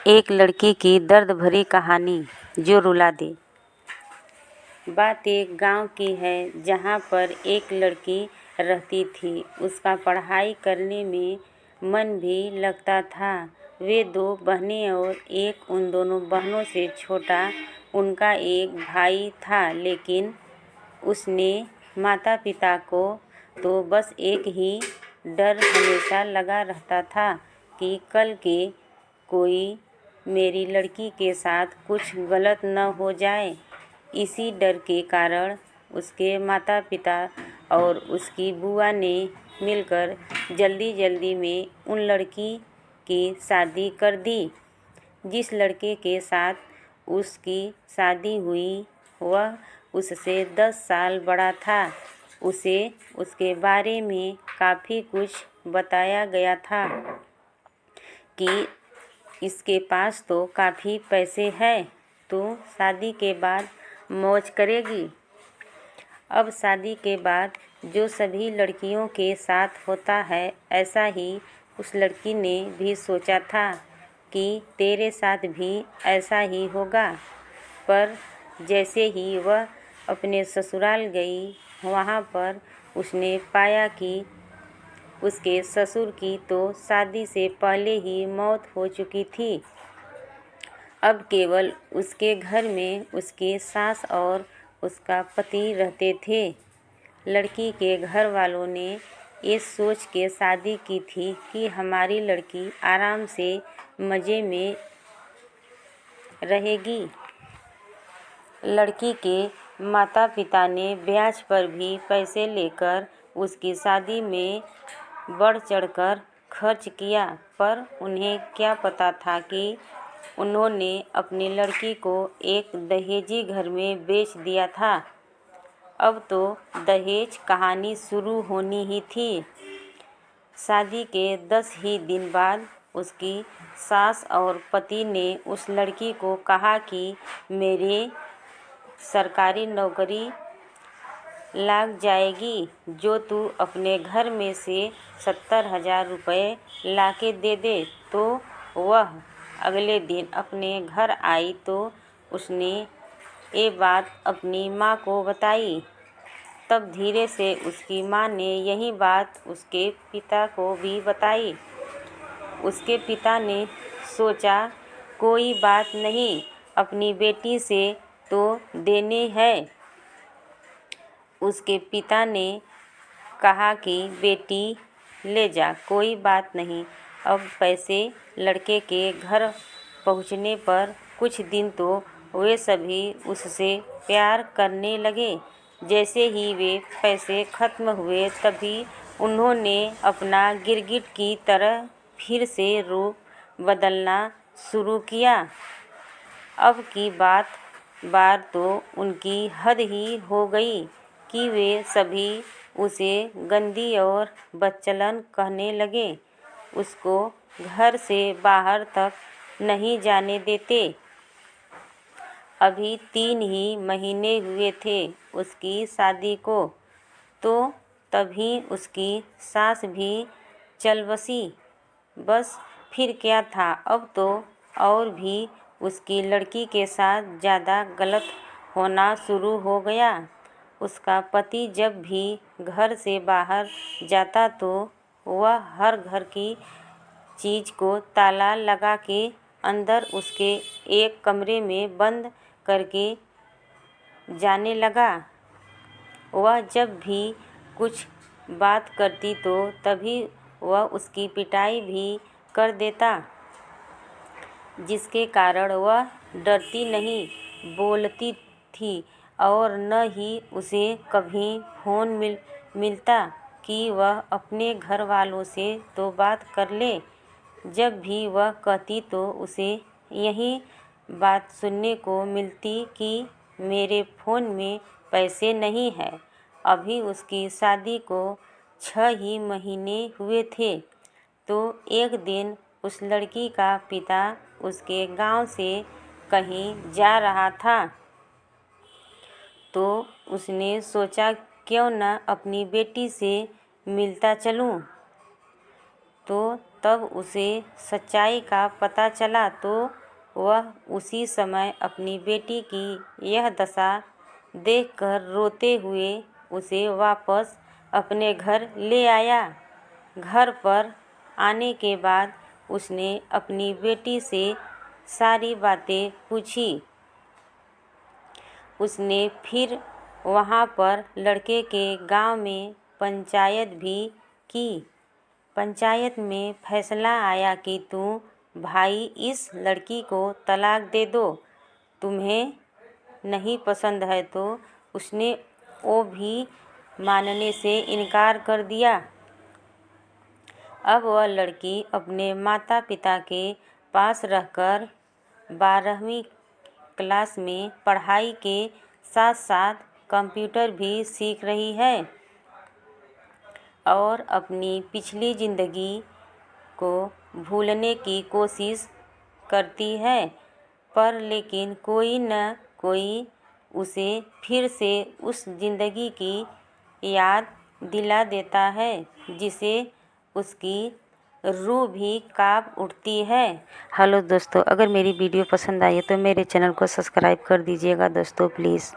एक लड़की की दर्द भरी कहानी जो रुला दे। बात एक गांव की है जहां पर एक लड़की रहती थी। उसका पढ़ाई करने में मन भी लगता था। वे दो बहनें और एक उन दोनों बहनों से छोटा उनका एक भाई था, लेकिन उसने माता पिता को तो बस एक ही डर हमेशा लगा रहता था कि कल के कोई मेरी लड़की के साथ कुछ गलत न हो जाए। इसी डर के कारण उसके माता पिता और उसकी बुआ ने मिलकर जल्दी जल्दी में उन लड़की की शादी कर दी। जिस लड़के के साथ उसकी शादी हुई वह उससे 10 साल बड़ा था। उसे उसके बारे में काफ़ी कुछ बताया गया था कि इसके पास तो काफ़ी पैसे हैं, तो शादी के बाद मौज करेगी। अब शादी के बाद जो सभी लड़कियों के साथ होता है, ऐसा ही उस लड़की ने भी सोचा था कि तेरे साथ भी ऐसा ही होगा। पर जैसे ही वह अपने ससुराल गई, वहाँ पर उसने पाया कि उसके ससुर की तो शादी से पहले ही मौत हो चुकी थी। अब केवल उसके घर में उसकी सास और उसका पति रहते थे। लड़की के घर वालों ने ये सोच के शादी की थी कि हमारी लड़की आराम से मज़े में रहेगी। लड़की के माता पिता ने ब्याज पर भी पैसे लेकर उसकी शादी में बढ़ चढ़कर खर्च किया, पर उन्हें क्या पता था कि उन्होंने अपनी लड़की को एक दहेजी घर में बेच दिया था। अब तो दहेज कहानी शुरू होनी ही थी। शादी के 10 ही दिन बाद उसकी सास और पति ने उस लड़की को कहा कि मेरे सरकारी नौकरी लग जाएगी, जो तू अपने घर में से 70,000 रुपये लाके दे दे। तो वह अगले दिन अपने घर आई तो उसने ये बात अपनी माँ को बताई। तब धीरे से उसकी माँ ने यही बात उसके पिता को भी बताई। उसके पिता ने सोचा कोई बात नहीं, अपनी बेटी से तो देने हैं। उसके पिता ने कहा कि बेटी ले जा, कोई बात नहीं। अब पैसे लड़के के घर पहुंचने पर कुछ दिन तो वे सभी उससे प्यार करने लगे। जैसे ही वे पैसे खत्म हुए, तभी उन्होंने अपना गिरगिट की तरह फिर से रूप बदलना शुरू किया। अब की बार तो उनकी हद ही हो गई कि वे सभी उसे गंदी और बदचलन कहने लगे। उसको घर से बाहर तक नहीं जाने देते। अभी 3 ही महीने हुए थे उसकी शादी को, तो तभी उसकी सास भी चल बसी। बस फिर क्या था, अब तो और भी उसकी लड़की के साथ ज़्यादा गलत होना शुरू हो गया। उसका पति जब भी घर से बाहर जाता तो वह हर घर की चीज़ को ताला लगा के अंदर उसके एक कमरे में बंद करके जाने लगा। वह जब भी कुछ बात करती तो तभी वह उसकी पिटाई भी कर देता, जिसके कारण वह डरती नहीं बोलती थी और न ही उसे कभी फ़ोन मिलता कि वह अपने घर वालों से तो बात कर ले। जब भी वह कहती तो उसे यही बात सुनने को मिलती कि मेरे फ़ोन में पैसे नहीं हैं। अभी उसकी शादी को 6 ही महीने हुए थे, तो एक दिन उस लड़की का पिता उसके गांव से कहीं जा रहा था, तो उसने सोचा क्यों न अपनी बेटी से मिलता चलूं। तो तब उसे सच्चाई का पता चला तो वह उसी समय अपनी बेटी की यह दशा देखकर रोते हुए उसे वापस अपने घर ले आया। घर पर आने के बाद उसने अपनी बेटी से सारी बातें पूछी। उसने फिर वहाँ पर लड़के के गांव में पंचायत भी की। पंचायत में फैसला आया कि तू भाई इस लड़की को तलाक दे दो, तुम्हें नहीं पसंद है तो उसने वो भी मानने से इनकार कर दिया। अब वह लड़की अपने माता पिता के पास रहकर 12वीं क्लास में पढ़ाई के साथ साथ कंप्यूटर भी सीख रही है और अपनी पिछली ज़िंदगी को भूलने की कोशिश करती है, पर लेकिन कोई न कोई उसे फिर से उस ज़िंदगी की याद दिला देता है जिसे उसकी रूह भी काँप उठती है। हेलो दोस्तों, अगर मेरी वीडियो पसंद आई है तो मेरे चैनल को सब्सक्राइब कर दीजिएगा दोस्तों प्लीज़।